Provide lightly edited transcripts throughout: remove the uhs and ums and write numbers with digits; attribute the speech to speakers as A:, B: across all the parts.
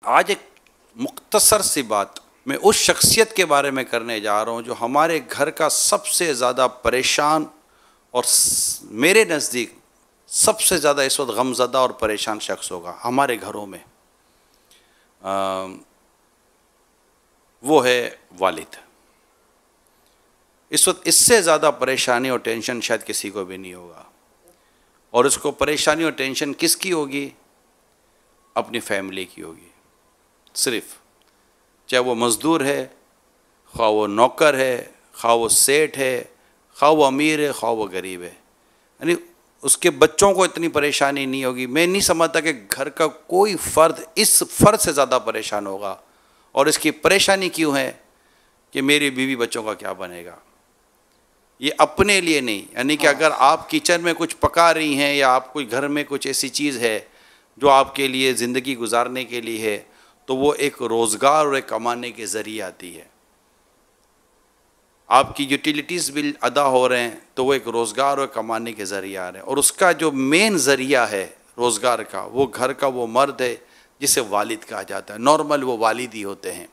A: आज एक मुख्तसर सी बात मैं उस शख्सियत के बारे में करने जा रहा हूँ जो हमारे घर का सबसे ज़्यादा परेशान और मेरे नज़दीक सबसे ज़्यादा इस वक्त गमज़दा और परेशान शख्स होगा हमारे घरों में। वो है वालिद। इस वक्त इससे ज़्यादा परेशानी और टेंशन शायद किसी को भी नहीं होगा। और उसको परेशानी और टेंशन किसकी होगी? अपनी फैमिली की होगी। सिर्फ चाहे वो मज़दूर है, ख्वाह वो नौकर है, ख्वाह वो सेठ है, ख्वाह वो अमीर है, ख्वाह वो गरीब है, यानी उसके बच्चों को इतनी परेशानी नहीं होगी। मैं नहीं समझता कि घर का कोई फ़र्द इस फ़र्द से ज़्यादा परेशान होगा। और इसकी परेशानी क्यों है कि मेरी बीवी बच्चों का क्या बनेगा। ये अपने लिए नहीं, यानी कि अगर आप किचन में कुछ पका रही हैं या आप कोई घर में कुछ ऐसी चीज़ है जो आपके लिए ज़िंदगी गुजारने के लिए है, तो वो एक रोज़गार और एक कमाने के ज़रिए आती है। आपकी यूटिलिटीज़ बिल अदा हो रहे हैं तो वो एक रोज़गार और कमाने के ज़रिए आ रहे हैं। और उसका जो मेन ज़रिया है रोज़गार का, वो घर का वो मर्द है जिसे वालिद कहा जाता है। नॉर्मल वो वालिद ही होते हैं,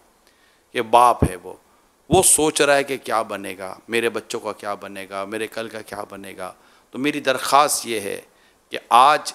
A: ये बाप है। वो सोच रहा है कि क्या बनेगा, मेरे बच्चों का क्या बनेगा, मेरे कल का क्या बनेगा। तो मेरी दरख्वास्त ये है कि आज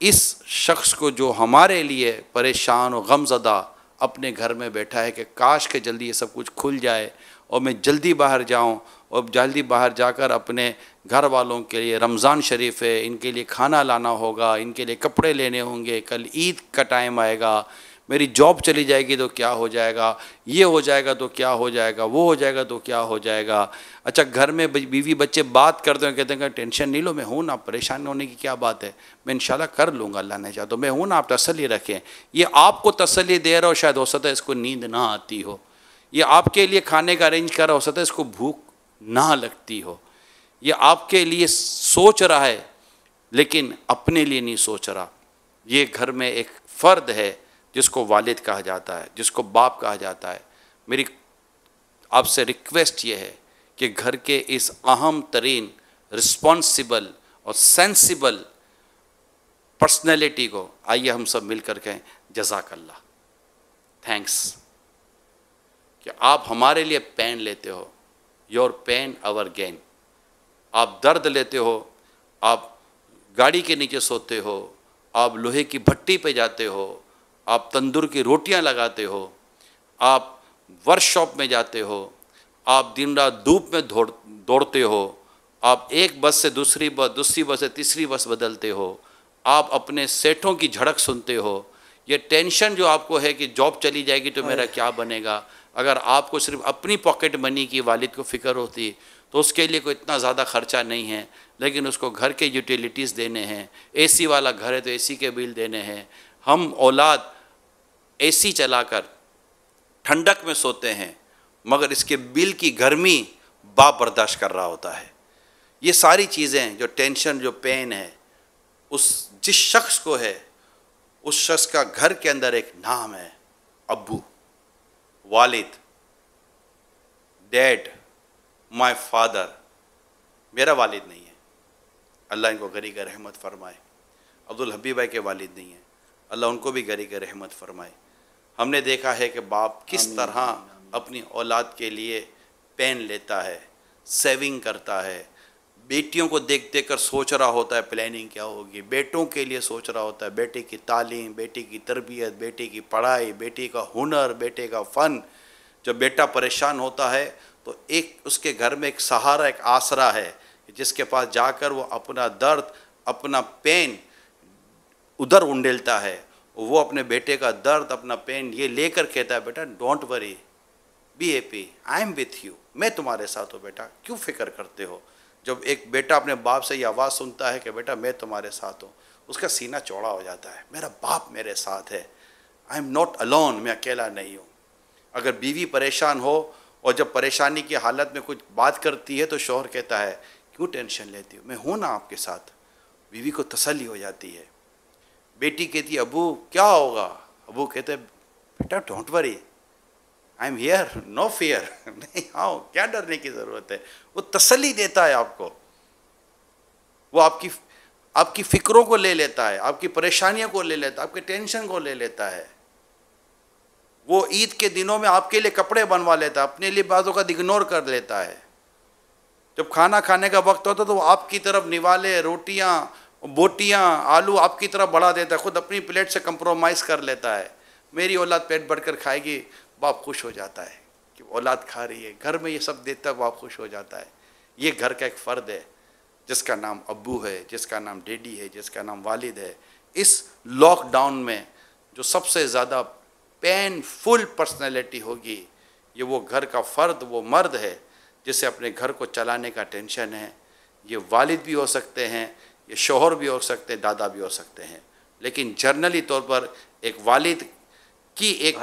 A: इस शख्स को जो हमारे लिए परेशान और गमज़दा अपने घर में बैठा है कि काश के जल्दी ये सब कुछ खुल जाए और मैं जल्दी बाहर जाऊं और जल्दी बाहर जाकर अपने घर वालों के लिए, रमज़ान शरीफ है, इनके लिए खाना लाना होगा, इनके लिए कपड़े लेने होंगे, कल ईद का टाइम आएगा, मेरी जॉब चली जाएगी तो क्या हो जाएगा, ये हो जाएगा तो क्या हो जाएगा, वो हो जाएगा तो क्या हो जाएगा। अच्छा, घर में बीवी बच्चे बात करते हैं, कहते हैं टेंशन नहीं लो, मैं हूँ ना, परेशान होने की क्या बात है, मैं इंशाल्लाह कर लूँगा, अल्लाह ने चाहा तो, मैं हूँ ना, आप तसल्ली रखें। ये आपको तसल्ली दे रहा हो, शायद हो सकता है इसको नींद ना आती हो। ये आपके लिए खाने का अरेंज कर रहा हो सकता है इसको भूख ना लगती हो। ये आपके लिए सोच रहा है लेकिन अपने लिए नहीं सोच रहा। ये घर में एक फ़र्द है जिसको वालिद कहा जाता है, जिसको बाप कहा जाता है। मेरी आपसे रिक्वेस्ट ये है कि घर के इस अहम तरीन, रिस्पॉन्सिबल और सेंसिबल पर्सनैलिटी को आइए हम सब मिलकर कहें जज़ाकल्लाह, थैंक्स कि आप हमारे लिए पेन लेते हो। Your pain our gain. आप दर्द लेते हो, आप गाड़ी के नीचे सोते हो, आप लोहे की भट्टी पे जाते हो, आप तंदूर की रोटियां लगाते हो, आप वर्कशॉप में जाते हो, आप दिन रात धूप में दौड़ते हो, आप एक बस से दूसरी बस से तीसरी बस बदलते हो, आप अपने सेठों की झड़क सुनते हो। ये टेंशन जो आपको है कि जॉब चली जाएगी तो मेरा क्या बनेगा, अगर आपको सिर्फ अपनी पॉकेट मनी की वालिद को फ़िक्र होती तो उसके लिए कोई इतना ज़्यादा ख़र्चा नहीं है, लेकिन उसको घर के यूटिलिटीज़ देने हैं, एसी वाला घर है तो एसी के बिल देने हैं। हम औलाद एसी चलाकर ठंडक में सोते हैं मगर इसके बिल की गर्मी बाप बर्दाश्त कर रहा होता है। ये सारी चीज़ें जो टेंशन, जो पेन है, उस जिस शख्स को है, उस शख्स का घर के अंदर एक नाम है अब्बू, वालिद, डैड, माय फादर। मेरा वालिद नहीं है, अल्लाह इनको गरीक रहमत फरमाए। अब्दुल हबीब भाई के वालिद नहीं है, अल्लाह उनको भी गरीक रहमत फरमाए। हमने देखा है कि बाप किस तरह अपनी औलाद के लिए पेन लेता है, सेविंग करता है, बेटियों को देख देख कर सोच रहा होता है प्लानिंग क्या होगी, बेटों के लिए सोच रहा होता है, बेटे की तालीम, बेटी की तरबियत, बेटी की पढ़ाई, बेटी का हुनर, बेटे का फ़न। जब बेटा परेशान होता है तो एक उसके घर में एक सहारा, एक आसरा है जिसके पास जाकर वो अपना दर्द, अपना पेन उधर उंडेलता है। वो अपने बेटे का दर्द, अपना पेन ये लेकर कहता है, बेटा don't worry, be happy, I am with you, मैं तुम्हारे साथ हूँ बेटा, क्यों फिक्र करते हो। जब एक बेटा अपने बाप से ये आवाज़ सुनता है कि बेटा मैं तुम्हारे साथ हूँ, उसका सीना चौड़ा हो जाता है, मेरा बाप मेरे साथ है, आई एम नॉट अलोन, मैं अकेला नहीं हूँ। अगर बीवी परेशान हो और जब परेशानी की हालत में कुछ बात करती है तो शौहर कहता है क्यों टेंशन लेती हो, मैं हूँ ना आपके साथ। बीवी को तसल्ली हो जाती है। बेटी कहती है अबू क्या होगा, अबू कहते हैं बेटा don't worry, I am here, no fear, नहीं आओ, क्या डरने की ज़रूरत है। वो तसल्ली देता है आपको, वो आपकी फ़िक्रों को ले लेता है, आपकी परेशानियों को ले लेता है, आपके टेंशन को ले लेता है। वो ईद के दिनों में आपके लिए कपड़े बनवा लेता है, अपने लिए बाज़ों का इग्नोर कर लेता है। जब खाना खाने का वक्त होता तो वो आपकी तरफ निवाले, रोटियां, बोटियां, आलू आपकी तरफ बढ़ा देता है, खुद अपनी प्लेट से कंप्रोमाइज़ कर लेता है। मेरी औलाद पेट भरकर खाएगी, बाप खुश हो जाता है कि औलाद खा रही है, घर में ये सब देता है, बाप खुश हो जाता है। ये घर का एक फ़र्द है जिसका नाम अब्बू है, जिसका नाम डैडी है, जिसका नाम वालिद है। इस लॉकडाउन में जो सबसे ज़्यादा पेनफुल पर्सनैलिटी होगी, ये वो घर का फ़र्द, वो मर्द है जिसे अपने घर को चलाने का टेंशन है। ये वालिद भी हो सकते हैं, ये शौहर भी हो सकते हैं, दादा भी हो सकते हैं, लेकिन जर्नली तौर पर एक वालिद की एक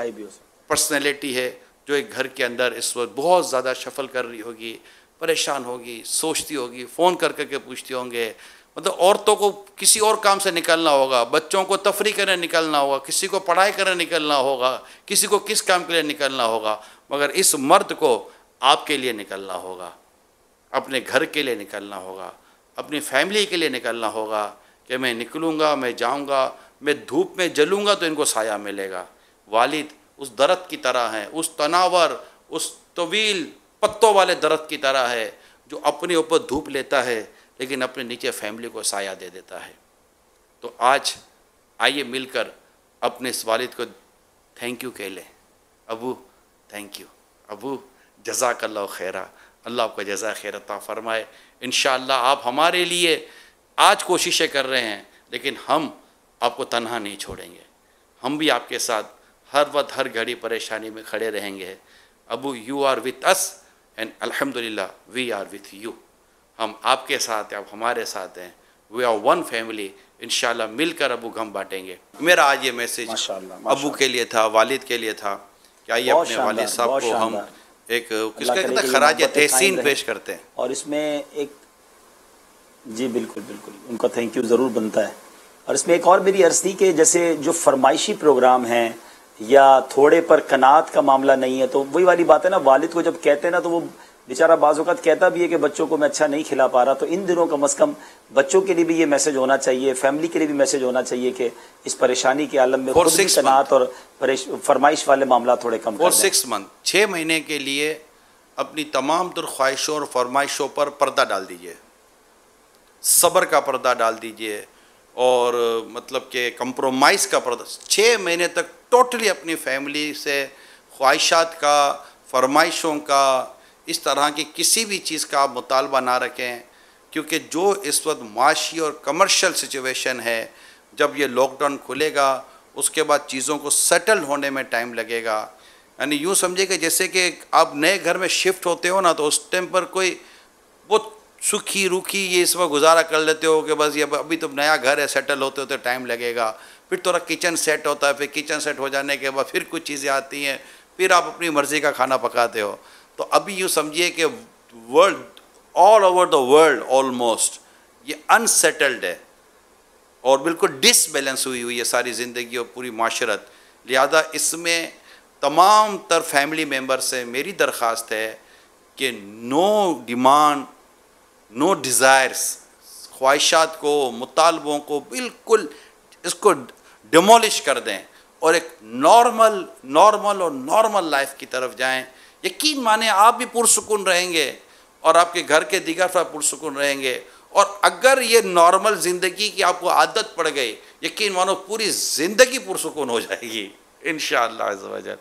A: पर्सनैलिटी है जो एक घर के अंदर इस वक्त बहुत ज़्यादा शफल कर रही होगी, परेशान होगी, सोचती होगी, फ़ोन कर करके पूछती होंगे। मतलब औरतों को किसी और काम से निकलना होगा, बच्चों को तफरी करने निकलना होगा, किसी को पढ़ाई करने निकलना होगा, किसी को किस काम के लिए निकलना होगा, मगर इस मर्द को आपके लिए निकलना होगा, अपने घर के लिए निकलना होगा, अपनी फैमिली के लिए निकलना होगा कि मैं निकलूँगा, मैं जाऊँगा, मैं धूप में जलूँगा तो इनको साया मिलेगा। वालिद उस दरख्त की तरह है, उस तनावर, उस तवील पत्तों वाले दरख्त की तरह है जो अपने ऊपर धूप लेता है लेकिन अपने नीचे फैमिली को साया दे देता है। तो आज आइए मिलकर अपने इस वालिद को थैंक यू कह लें। अबू थैंक यू, अबू जज़ाकल्लाह खैरा, अल्लाह आपको जज़ा खैर अता फ़रमाए। इंशाअल्लाह आप हमारे लिए आज कोशिशें कर रहे हैं, लेकिन हम आपको तन्हा नहीं छोड़ेंगे, हम भी आपके साथ हर वक्त हर घड़ी परेशानी में खड़े रहेंगे। अबू you are with us and अल्हम्दुलिल्लाह वी आर विथ यू। हम आपके साथ हैं, आप हमारे साथ हैं, वी आर वन फैमिली। इंशाल्लाह मिलकर अबू गम बांटेंगे। मेरा आज ये मैसेज अबू के लिए था, वालिद के लिए था कि आइए अपने वालिद साहब को हम एक किसका कहते हैं खराज तहसीन पेश करते हैं।
B: और इसमें एक जी बिल्कुल बिल्कुल उनका थैंक यू ज़रूर बनता है। और इसमें एक और मेरी अर्ज़ थी कि जैसे जो फरमाइशी प्रोग्राम हैं या थोड़े पर कनात का मामला नहीं है, तो वही वाली बात है ना, वालिद को जब कहते हैं ना तो वो बेचारा बाज़ औक़ात कहता भी है कि बच्चों को मैं अच्छा नहीं खिला पा रहा। तो इन दिनों कम से कम बच्चों के लिए भी ये मैसेज होना चाहिए, फैमिली के लिए भी मैसेज होना चाहिए कि इस परेशानी के आलम में खुद भी कनात और फरमाइश वाले मामला थोड़े कम
A: कर 6 मंथ 6 महीने के लिए अपनी तमाम तर ख्वाहिशों और फरमाइशों पर पर्दा डाल दीजिए, सब्र का पर्दा डाल दीजिए और मतलब कि कंप्रोमाइज़ का पर्दा। 6 महीने तक टोटली अपनी फैमिली से ख्वाहिशात का, फरमाइशों का, इस तरह की किसी भी चीज़ का आप मुतालबा ना रखें, क्योंकि जो इस वक्त माशी और कमर्शियल सिचुएशन है, जब ये लॉकडाउन खुलेगा उसके बाद चीज़ों को सेटल होने में टाइम लगेगा। यानी यूँ समझिए कि जैसे कि आप नए घर में शिफ्ट होते हो ना, तो उस टाइम पर कोई बहुत सुखी रुखी ये इस वक्त गुजारा कर लेते हो कि बस ये अभी तो नया घर है, सेटल होते होते टाइम लगेगा। फिर थोड़ा किचन सेट होता है, फिर किचन सेट हो जाने के बाद फिर कुछ चीज़ें आती हैं, फिर आप अपनी मर्ज़ी का खाना पकाते हो। तो अभी यूँ समझिए कि world, all over the world almost ये अनसेटल्ड है और बिल्कुल डिसबैलेंस हुई हुई है सारी ज़िंदगी और पूरी माशरत। लिहाजा इसमें तमाम तर फैमिली मेम्बर से मेरी दरख्वास्त है कि नो डिमांड, नो डिज़ायर्स, ख्वाहिशात को, मुतालबों को बिल्कुल इसको डिमोलिश कर दें और एक नॉर्मल और नॉर्मल लाइफ की तरफ जाएं। यकीन माने आप भी पुरसुकून रहेंगे और आपके घर के दीगर अफराद पुरसुकून रहेंगे। और अगर ये नॉर्मल ज़िंदगी की आपको आदत पड़ गई, यकीन मानो पूरी ज़िंदगी पुरसुकून हो जाएगी इंशाअल्लाह अज़्ज़ व जल।